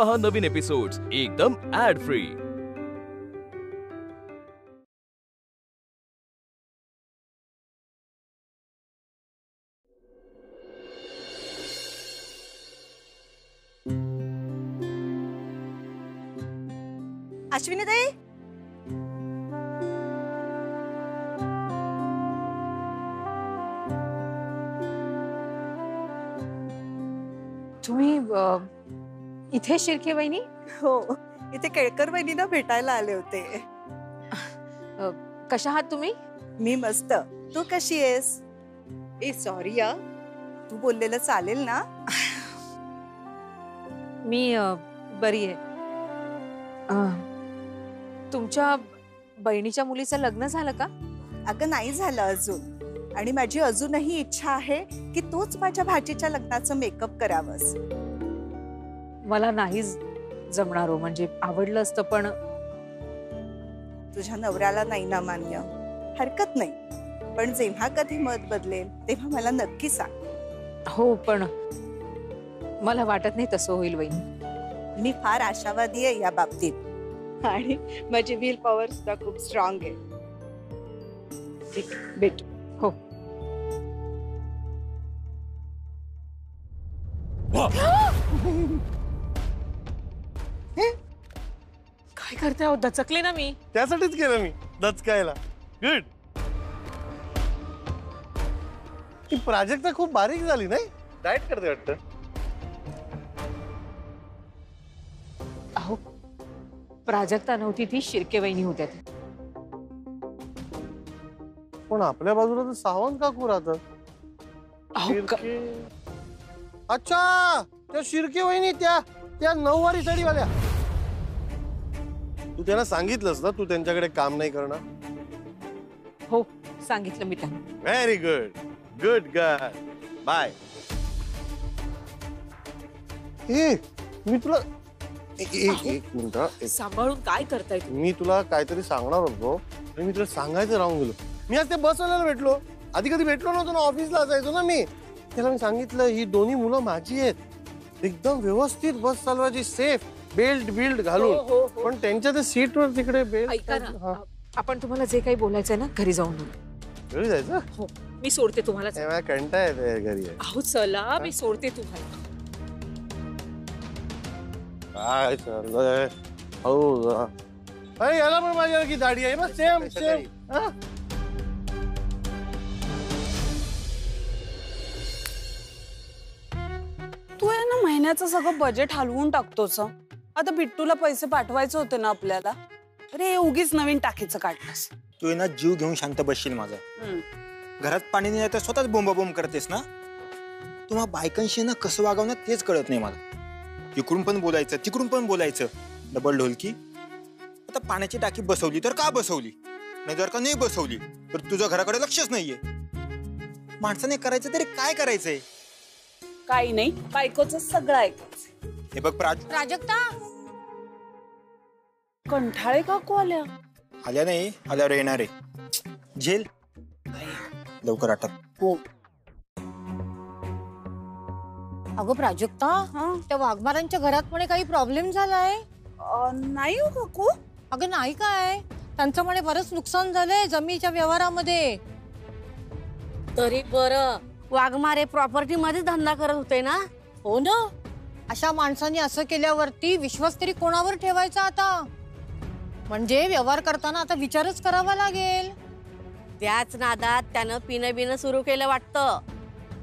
पहा नवीन एपिसोड्स एकदम add free. Ashwini ताई, तुम्ही इथे शिर्के वहिनी? हो, इथे केळकर वहिनींना भेटायला आले होते। कशा आहात तुम्ही? मी मस्त, तू कशी आहेस? ए सॉरी या, तू बोललेलं चालेल ना? मी बरी आहे। तुमच्या बहिणीच्या मुलीचं लग्न झालं का? अगं नाही झालं अजून, आणि माझी अजूनही इच्छा आहे की तूच माझ्या भाचीच्या लग्नाचं मेकअप करावंस। मला नाही जमणार हो, म्हणजे आवडलं असतं पण तुझ्या नवऱ्याला नाही ना मान्य? हरकत नाही, पण जेव्हा कधी मत बदलेल तेव्हा मला नक्की सांग। हो, पण मला वाटत नाही तसं होईल वहिनी। मी फार आशावादी आहे या बाबतीत, आणि माझी विल पॉवर सुद्धा खूप स्ट्रॉंग आहे। भेटू। हो। काय करते हो? दचकले ना मी। त्यासाठीच केलं मी, दचकायला। गुड। ती प्राजक्ता खूप बारीक झाली नाही? डाएट करते वाटतं। अहो, प्राजक्ता नव्हती ती, शिर्के वहिनी होत्या ती। पण आपल्या बाजूला तर सावंत काकू राहतात। अच्छा, त्या शिर्के वहिनी त्या नऊवारी साडीवाल्या। तू त्यांना सांगितलंस ना तू त्यांच्याकडे काम नाही करणार? हो, सांगितलं मी त्यांना। Very good, good girl, bye. मी तुला एक मिनिट, सांभाळून काय करताय तुम्ही? मी तुला काहीतरी सांगणार होतो आणि मी तुला सांगायचं राहून गेलो। मी आज ते बसवाल्याला भेटलो, आधी कधी भेटलो नव्हतो ना, ऑफिसला असायचो ना मी। त्याला मी सांगितलं ही दोन्ही मुलं माझी आहेत, एकदम व्यवस्थित बस चालवायची, सेफ बेल्ट घालून। हो, हो, हो। पण त्यांच्या त्या सीटवर तिकडे बेल्ट। ऐका ना, आपण तुम्हाला जे काही बोलायचंय ना घरी जाऊन बोलू। घरी जायचं? हो, मी सोडते तुम्हाला। कंटाळा येते घरी। अहो चला, मी सोडते तुम्हाला। काय चाललंय? हो, अरे याला पण माझ्या की दाढी आहे ना, सेम सेम। तू आहे ना महिन्याचं सगळं बजेट हलवून टाकतोस। आता बिट्टूला पैसे पाठवायचे होते ना आपल्याला, अरे उगीच नवीन टाकीचं काढलंस। तू आहे ना जीव घेऊन शांत बसशील माझा। घरात पाणी नाही तर स्वतःच बोंबाबोंब करतेस ना। तुम्हा बायकांशी ना कसं वागवणार तेच कळत नाही मला। इकडून पण बोलायचं, तिकडून पण बोलायचं, डबल ढोलकी। आता पाण्याची टाकी बसवली तर का बसवली, नाही जर का नाही बसवली तर तुझ्या घराकडे लक्षच नाहीये। माणसाने करायचं तरी काय करायचंय? काही नाही, बायकोचं सगळं ऐकायचं। हे बघ प्राजक्ता, कंठाळे काकू आल्या? आल्या नाही, आल्यावर येणार आहे। झेल लवकर आटप। हो। अगं प्राजक्ता, त्या वाघमारांच्या घरात म्हणे काही प्रॉब्लेम झालाय? नाही हो काकू। अगं नाही काय, त्यांचं म्हणे बरंच नुकसान झालंय जमिनीच्या व्यवहारामध्ये। तरी बरं, वाघमारे प्रॉपर्टी मध्ये धंदा करत होते ना? हो ना, अशा माणसांनी असं केल्यावरती विश्वास तरी कोणावर ठेवायचा आता? म्हणजे व्यवहार करताना आता विचारच करावा लागेल। त्याच नादात त्यानं पिणं बिणं सुरू केलं वाटतं।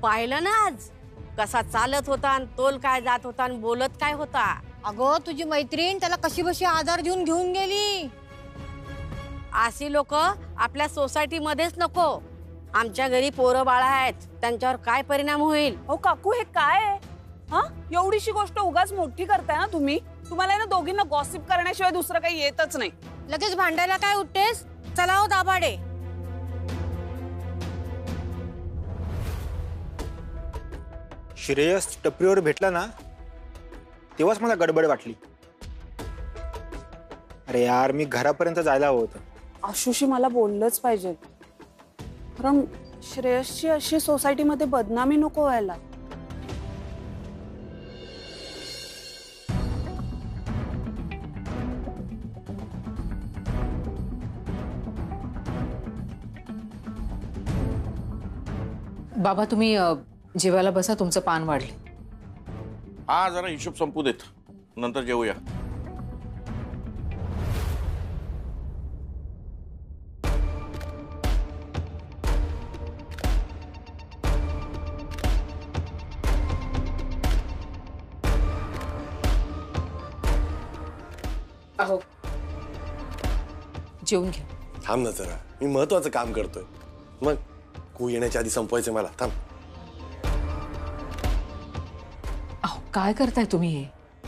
पाहिलं ना आज कसा चालत होता, तोल काय जात होता, बोलत काय होता। अगं तुझी मैत्रीण त्याला कशी बशी आधार देऊन घेऊन गेली। अशी लोक आपल्या सोसायटी मध्येच नको। आमच्या घरी पोरं बाळा आहेत, त्यांच्यावर काय परिणाम होईल? हो काकू, हे काय आहे? एवढीशी गोष्ट उगाच मोठी करताय ना तुम्ही। तुम्हाला ना दोघींना गॉसिप करण्याशिवाय दुसरं काही येतच नाही। लगेच भांडायला काय उठतेस? चला हो दाभाडे। श्रेयस टपरीवर भेटला ना तेव्हाच मला गडबड वाटली। अरे यार, मी घरापर्यंत जायला हवं होतं। आशुशी मला बोललंच पाहिजे, कारण श्रेयसची अशी सोसायटीमध्ये बदनामी नको व्हायला। बाबा तुम्ही जेवायला बसा, तुमचं पान वाढले. हा जरा हिशोब संपू देत, नंतर जेवूया. अहो जेवून घ्या. थांब ना जरा, मी महत्वाचं काम करतोय. मग कू येण्याच्या आधी संपवायचं मला. थांब. अहो काय करताय तुम्ही हे?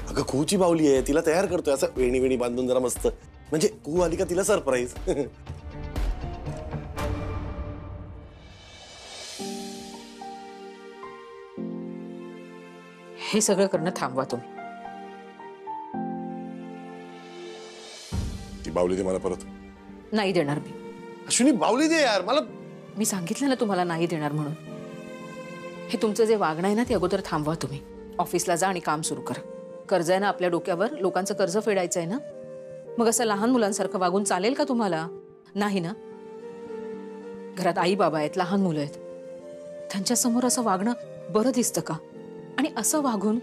अगं कूची बावली आहे, तिला तयार करतोय असं वेणी वेणी बांधून जरा मस्त. म्हणजे कू आली का तिला सरप्राईज. हे सगळं करणं थांबवा तुम्ही. ती बावली दे मला परत. नाही देणार मी. अश्विनी बावली दे यार मला. मी सांगितलं ना तुम्हाला नाही देणार म्हणून. हे तुमचं जे वागणं आहे ना ते अगोदर थांबवा तुम्ही. ऑफिसला जा आणि काम सुरू करा. कर्ज आहे ना आपल्या डोक्यावर, लोकांचं कर्ज फेडायचं आहे ना. मग असं लहान मुलांसारखं वागून चालेल का तुम्हाला? नाही ना. घरात आई बाबा आहेत, लहान मुलं आहेत, त्यांच्या समोर असं वागणं बरं दिसतं का? आणि असं वागून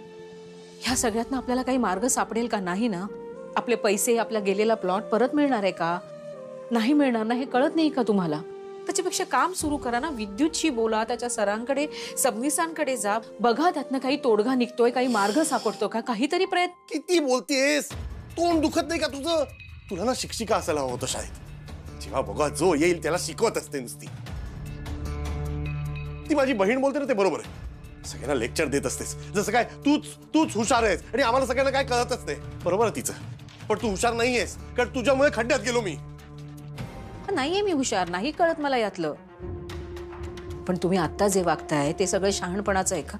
ह्या सगळ्यातनं आपल्याला काही मार्ग सापडेल का? नाही ना. आपले पैसे, आपला गेलेला प्लॉट परत मिळणार आहे का? नाही मिळणार ना. हे कळत नाही का तुम्हाला? त्याच्यापेक्षा काम सुरू करा ना. विद्युतशी बोला, त्याच्या सरांकडे, सबमिसांकडे जा, बघा त्यातनं काही तोडगा निघतोय, काही मार्ग सापडतो का, काहीतरी प्रयत्न. किती बोलतेस? तोंड दुखत नाही का तुझं? तुला ना शिक्षिका असायला हवं होतं शाळेत. जेव्हा बघा जो येईल त्याला शिकवत असते नुसती. ती माझी बहीण बोलते ना ते बरोबर आहे. सगळ्यांना लेक्चर देत असतेस जसं काय तूच हुशार आहेस आणि आम्हाला सगळ्यांना काय कळतच नाही. बरोबर आहे तिचं, पण तू हुशार नाहीयेस कारण तुझ्यामुळे खड्ड्यात गेलो मी. नाहीये मी हुशार, नाही कळत मला यातलं. पण तुम्ही आता जे वागताय ते सगळं शहाणपणाचं आहे का?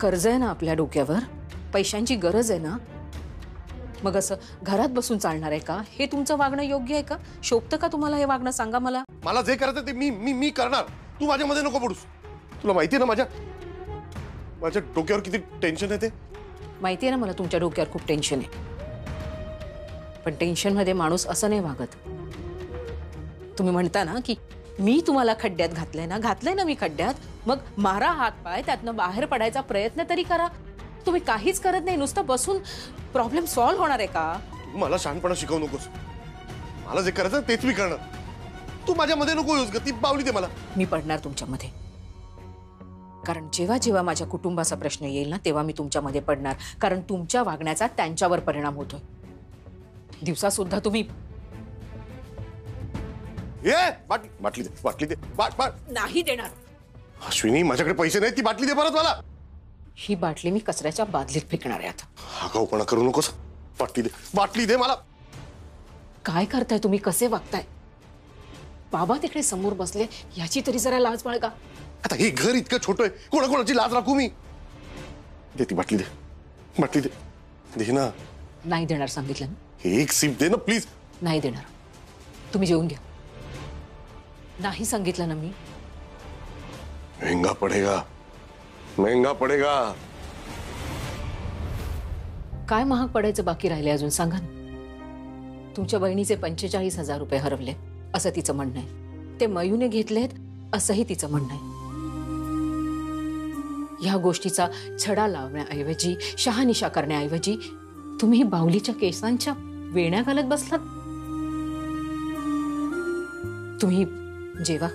कर्ज आहे ना आपल्या डोक्यावर, पैशांची गरज आहे ना. मग असं घरात बसून चालणार आहे का? हे तुमचं वागणं योग्य आहे का? शोभतं का तुम्हाला हे वागणं? सांगा मला. मला जे करायचं ते मी करणार. तू माझ्यामध्ये नको पडूस. तुला माहिती आहे ना माझ्या डोक्यावर किती टेन्शन आहे ते. माहिती आहे ना मला तुमच्या डोक्यावर खूप टेन्शन आहे. पण टेन्शन मध्ये माणूस असं नाही वागत. तुम्ही म्हणता ना की मी तुम्हाला खड्ड्यात घातलंय ना मी खड्ड्यात, मग मारा हात पाय, त्यातनं बाहेर पडायचा प्रयत्न तरी करा. तुम्ही काहीच करत नाही, नुसतं बसून प्रॉब्लेम सॉल्व्ह होणार आहे का? मला शहाणपणा शिकवू नकोस. मला जे करायचं तेच मी करणार. तू माझ्यामध्ये नको येऊस ग. ती बावली दे मला. मी पडणार तुमच्यामध्ये. कारण जेव्हा जेव्हा माझ्या कुटुंबाचा प्रश्न येईल ना तेव्हा मी तुमच्यामध्ये पडणार. कारण तुमच्या वागण्याचा त्यांच्यावर परिणाम होतोय. दिवसा सुद्धा तुम्ही बाटली दे. नाही देणार. अश्विनी माझ्याकडे पैसे नाहीत. ती बाटली दे परत मला. ही बाटली मी कचऱ्याच्या बादलीत फेकणार आहे आता. आगाऊपणा करू नकोस. बाटली दे मला. काय करताय तुम्ही? कसे वागताय? बाबा तिकडे समोर बसले, याची तरी जरा लाज बाळगा. आता हे घर इतकं छोटं आहे, कोणाकोणाची लाज राखू मी? दे ती बाटली दे ना. नाही देणार सांगितलं ना. एक सिप दे ना प्लीज. नाही देणार. तुम्ही जेवून घ्या. नाही सांगितलं ना मी. महंगा पडेगा. काय महाग पडायचं बाकी राहिले अजून सांगा ना. तुमच्या बहिणीचे 45,000 रुपये हरवले असं तिचं म्हणणं आहे. ते मयूने घेतलेत असंही तिचं म्हणणं आहे. या गोष्टीचा छडा लावण्याऐवजी, शहानिशा करण्याऐवजी तुम्ही बाहुलीच्या केसांच्या वेण्या घालत बसलात. तुम्ही जेवा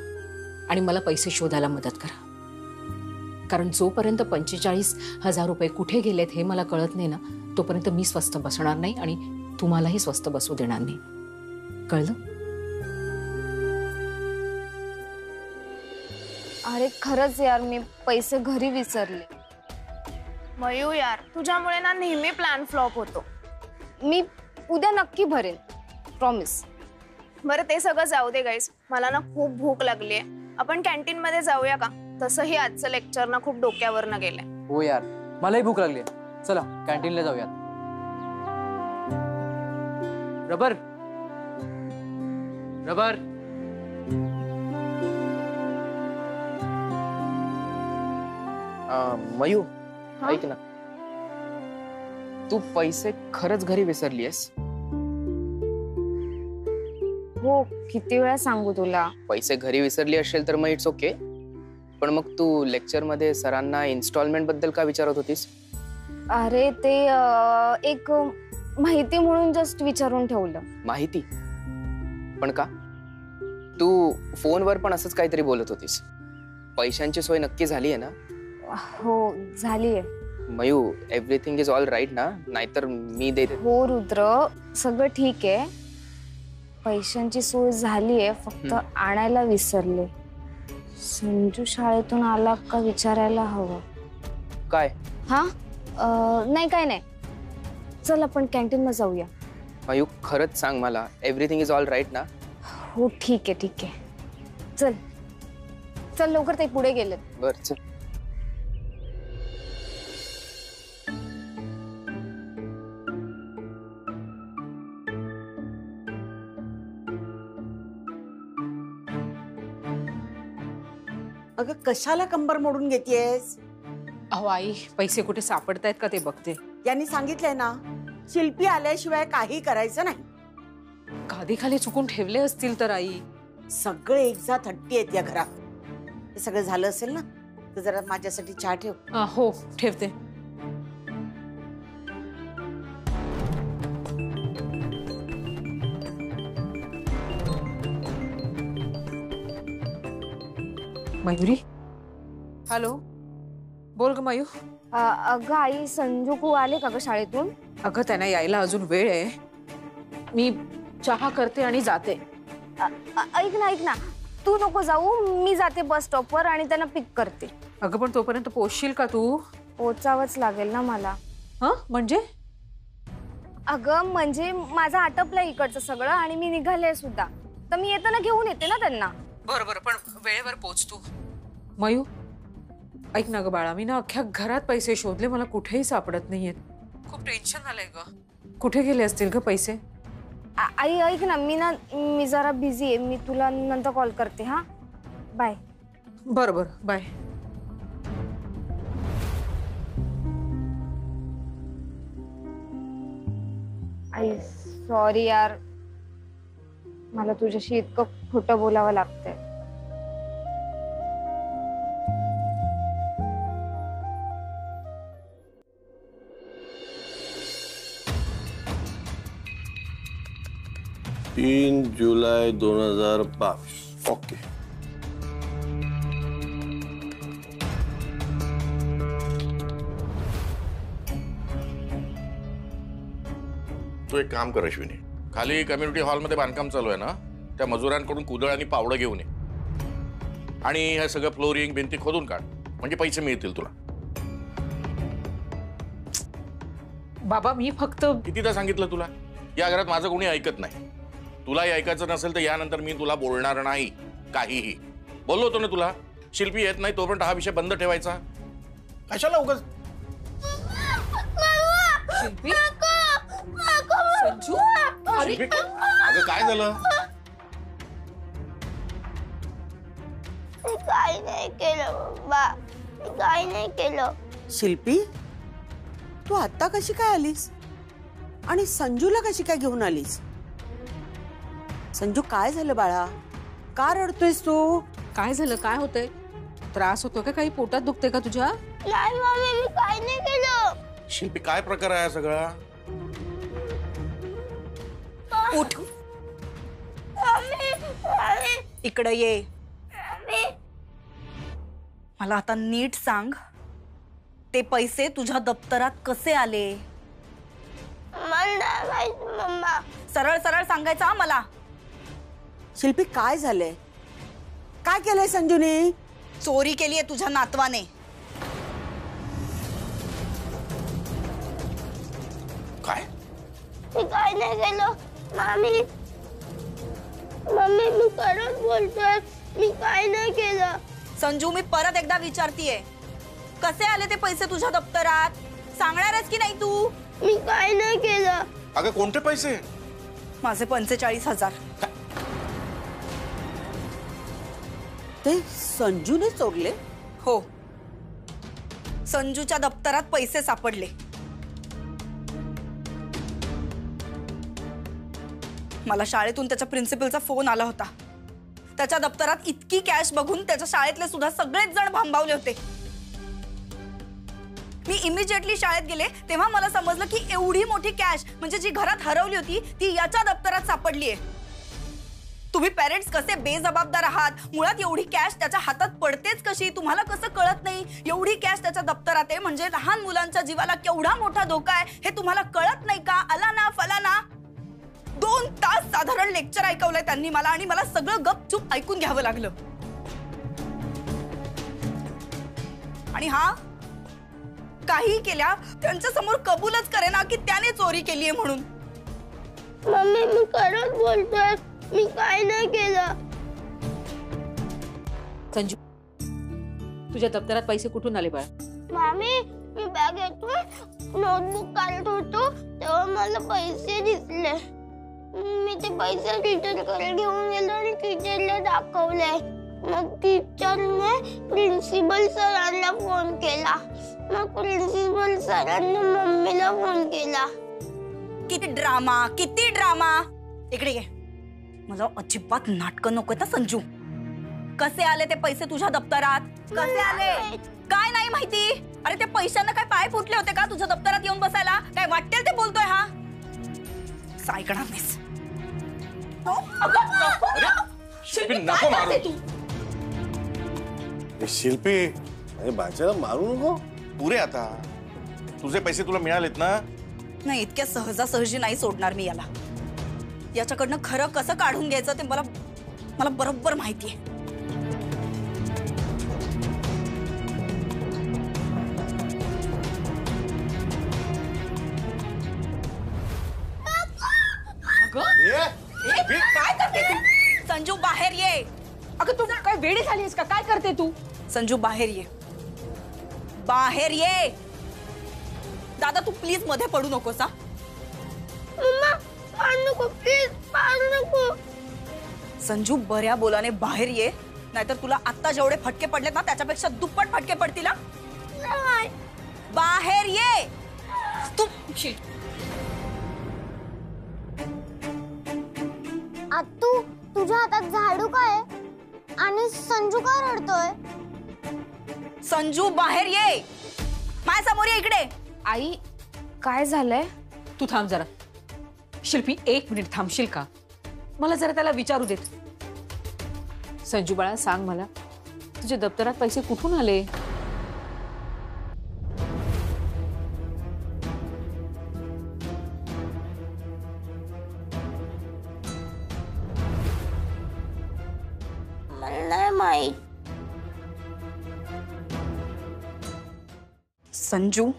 आणि मला पैसे शोधायला मदत करा. कारण जोपर्यंत 45,000 रुपये कुठे गेलेत हे मला कळत नाही ना, तोपर्यंत मी स्वस्थ बसणार नाही आणि तुम्हालाही स्वस्थ बसू देणार नाही. कळलं? अरे खरंच यार, मी पैसे घरी विसरले. मयू यार, तुझ्यामुळे ना नेहमी प्लॅन फ्लॉप होतो. मी उद्या नक्की भरेन, प्रॉमिस. बरं ते सगळं जाऊ दे गाईस, मला ना खूप भूक लागली आहे. आपण कॅन्टीन मध्ये जाऊया का? तसंही आजचं लेक्चर ना खूप डोक्यावरनं गेलंय. हो यार, मलाही भूक लागली. चला कॅन्टीनला जाऊयात. रबर मयू, ऐक ना, तू पैसे खरंच घरी विसरलीयस? हो, किती वेळा सांगू तुला? पैसे घरी विसरली असेल तर मग इट्स ओके. पण मग तू लेक्चर मध्ये सरांना इन्स्टॉलमेंट बद्दल का विचारत होतीस? अरे ते एक माहिती म्हणून जस्ट विचारून ठेवलं. माहिती? पण का? तू फोनवर पण असंच काहीतरी बोलत होतीस. पैशांची सोय नक्की झाली आहे ना? हो झालीये. Mayu, everything is all right ना? नाहीतर मी देते. हो रुद्र, सगळं ठीक आहे. पैशांची सोय झालीये, फक्त आणायला विसरले. संजू शाळेतून आला का विचारायला हवं. काय? हा नाही काय नाही, चल आपण कॅन्टीनला जाऊया. मयू खरंच सांग मला, एव्हरीथिंग इज ऑल राईट ना? हो ठीक आहे ठीक आहे, चल चल लवकर, ते पुढे गेलेत. बर चल. अगं कशाला कंबर मोडून घेतेस? अहो आई, पैसे कुठे सापडतायत का ते बघते. यांनी सांगितलंय ना, शिल्पी आल्याशिवाय काही करायचं नाही. गादी खाली चुकून ठेवले असतील तर आई. सगळे एकजात हट्टी आहेत या घरात. हे सगळं झालं असेल ना, तर जरा माझ्यासाठी चहा ठेव. हो ठेवते. मयुरी, हॅलो, बोल ग मयू. अगं आई, संजू कू आले का ग शाळेतून? अगं त्यांना यायला अजून वेळ आहे. मी चहा करते आणि जाते. ऐक ना, तू नको जाऊ, मी जाते बस स्टॉपवर आणि त्यांना पिक करते. अगं पण तोपर्यंत पोहोचशील का तू? पोचावंच लागेल ना मला. म्हणजे? अगं म्हणजे माझं आटपलं इकडचं सगळं आणि मी निघाले सुद्धा, तर मी येताना घेऊन येते ना त्यांना. बरोबर, पण वेळेवर पोहोच तू. मयू ऐक ना ग बाळा, मी ना अख्ख्या घरात पैसे शोधले, मला कुठेही सापडत नाहीयेत. खूप टेन्शन आलंय ग. कुठे गेले असतील ग पैसे? आई ऐक ना, मी जरा बिझी आहे, मी तुला नंतर कॉल करते. हा बाय. बरोबर बाय. आई सॉरी यार, मला तुझ्याशी इतकं खोटं बोलावं लागतंय. तीन जुलै 2022. ओके. तू एक काम कर अश्विनी, खाली कम्युनिटी हॉलमध्ये बांधकाम चालू आहे ना, त्या मजुरांकडून कुदळ आणि पावडं घेऊन ये आणि हे सगळं फ्लोरिंग भिंती खोदून काढ, म्हणजे पैसे मिळतील तुला. बाबा मी फक्त कितीदा सांगितलं तुला, या घरात माझं कोणी ऐकत नाही. तुलाही ऐकायचं नसेल तर यानंतर मी तुला बोलणार नाही काहीही. बोललो होतो ना तुला, शिल्पी येत नाही तोपर्यंत हा विषय बंद ठेवायचा. कशाला उगाच? शिल्पी? संजू? शिल्पी, अगं काय झालं? काय नाही केलं बाबा, काय नाही केलं. शिल्पी, तू आता कशी काय आलीस आणि संजूला कशी काय घेऊन आलीस? संजू काय झालं बाळा, का रडतोयस तू? काय झालं, काय होतंय? त्रास होतो का, काही पोटात दुखते का तुझ्या? नाही मम्मी, मी काय नाही केलं. शिल्पी काय प्रकार आहे सगळा? उठ, इकडे ये. मला आता नीट सांग, ते पैसे तुझ्या दप्तरात कसे आले? मम्मा सरळ सरळ सांगायचं हा मला. शिल्पी काय झालंय, काय केलंय संजूने? चोरी केली आहे तुझ्या नातवाने. काय? मी काय नाही केलं मम्मी. मम्मी मी खरंच बोलतोय, मी काय नाही केलं. संजू मी परत एकदा विचारतीये, कसे आले ते पैसे तुझ्या दप्तरात? सांगणारच की नाही तू? मी काय नाही केलं. अगं कोणते पैसे? माझे 45,000. ते संजूने चोरले? हो, संजूच्या दप्तरात पैसे सापडले. मला शाळेतून त्याच्या प्रिन्सिपलचा फोन आला होता. त्याच्या दप्तरात इतकी कॅश बघून त्याच्या शाळेतले सुद्धा सगळेच जण भांबावले होते. मी इमिजिएटली शाळेत गेले तेव्हा मला समजलं की एवढी मोठी कॅश म्हणजे जी घरात हरवली होती ती याच्या दप्तरात सापडली आहे. तुम्ही पेरेंट्स कसे बेजबाबदार आहात. मुळात एवढी कॅश त्याच्या हातात पडतेच कशी तुम्हाला कसं कळत नाही. एवढी कॅश त्याच्या दप्तरात आहे म्हणजे लहान मुलांच्या जीवाला केवढा मोठा धोका आहे हे तुम्हाला कळत नाही का. आला ना फलाना. 2 तास साधारण लेक्चर ऐकवलंय त्यांनी मला आणि मला सगळं गपचूप ऐकून घ्यावं लागलं. आणि हा काही केल्या त्यांच्या समोर कबूलच करेना की त्याने चोरी केली आहे म्हणून. मम्मी मी खरंच बोलतोय, मी काय नाही केलं. संजू तुझ्या दप्तरात पैसे कुठून आले बाळा? मामी मी बॅगेतून नोटबुक काढत होतो तेव्हा मला पैसे दिसले. मी ते पैसे टीचरकडे घेऊन गेलो आणि टीचरला दाखवले. मग टीचरने प्रिन्सिपल सरांना फोन केला. मग प्रिन्सिपल सरांनी मम्मीला फोन केला. किती ड्रामा किती ड्रामा. इकडे ये. मला अजिबात नाटकं नको ना संजू. कसे आले ते पैसे तुझ्या दप्तरात? कसे आले? काय नाही माहिती? अरे ते पैशांना काय पाय फुटले होते का तुझ्या दप्तरात येऊन बसायला? काय वाटेल ते बोलतोय हा? ऐकणार नाहीस. शिल्पी नको मारू. शिल्पी अरे बाच्याला मारू नको. पुरे आता तुझे पैसे तुला मिळालेत ना. नाही इतक्या सहजासहजी नाही सोडणार मी याला. याच्याकडनं खरं कसं काढून घ्यायचं ते मला बरोबर माहितीये. काय करते तू? संजू बाहेर ये. अगं तू काय वेडी झालीस का? काय करते तू? संजू बाहेर ये. बाहेर ये. दादा तू प्लीज मध्ये पडू नकोस हा. नको प्लीज मारू नको. संजू बऱ्या बोलाने बाहेर ये नाहीतर तुला आता जेवढे फटके पडलेत ना त्याच्यापेक्षा दुप्पट फटके पडतील. बाहेर ये तू. आत्तू तुझ्या हातात झाडू काय आणि संजू का रडतोय? संजू बाहेर ये. माझ्या समोर ये इकडे. आई काय झालंय? तू थांब जरा. शिल्पी 1 मिनिट थांबशील का? मला जरा त्याला विचारू देत. संजू बाळा सांग मला तुझ्या दप्तरात पैसे कुठून आले? मला नाही माहित. संजू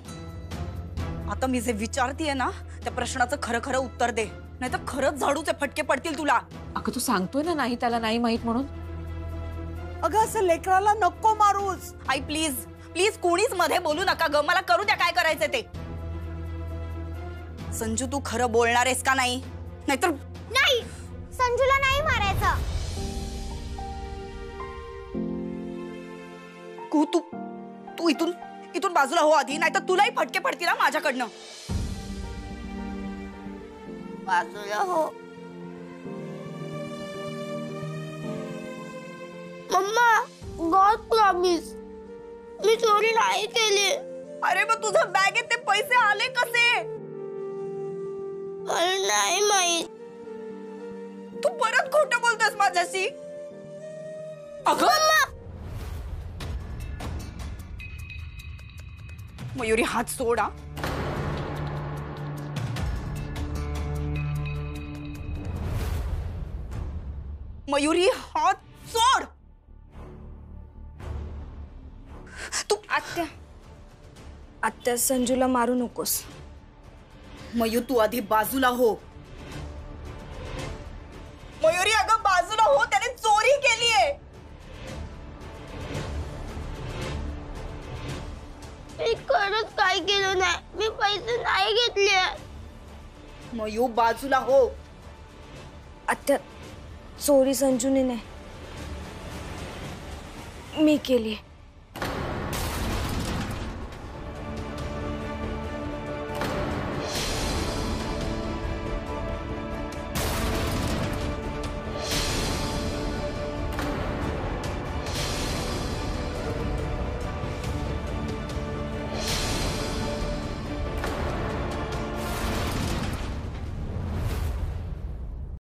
आता मी जे विचारतीये ना त्या प्रश्नाचं खरं खरं उत्तर दे नाहीतर खरंच झाडूचे फटके पडतील तुला. अगं तू सांगतोय ना नाही त्याला नाही माहित म्हणून. अगं असं लेकराला नको मारूस. आई प्लीज प्लीज कोणीच मध्ये बोलू नका ग. मला करू द्या काय करायचं ते. संजू तू खरं बोलणार आहेस का नाही? नाहीतर नाही संजूला नाही मारायचं. तू इथून बाजूला हो आधी नाहीतर तुलाही फटके पडतील माझ्याकडनं. बाजूला हो. मम्मा गॉड प्रॉमिस मी चोरी नाही केली. अरे मग तुझ्या बॅगेत ते पैसे आले कसे? मला नाही माहित. तू परत खोटं बोलतोस माझ्याशी. अगं मयुरी हात सोडा. मयुरी हात सोड. तू आत्या संजूला मारू नकोस. मयू तू आधी बाजूला हो. मयुरी अगं बाजूला हो. त्याने चोरी केली आहे. मी खरंच काय केलं नाही. मी पैसे नाही घेतले. मयू बाजूला हो. आत्या चोरी संजूने नाही मी केली.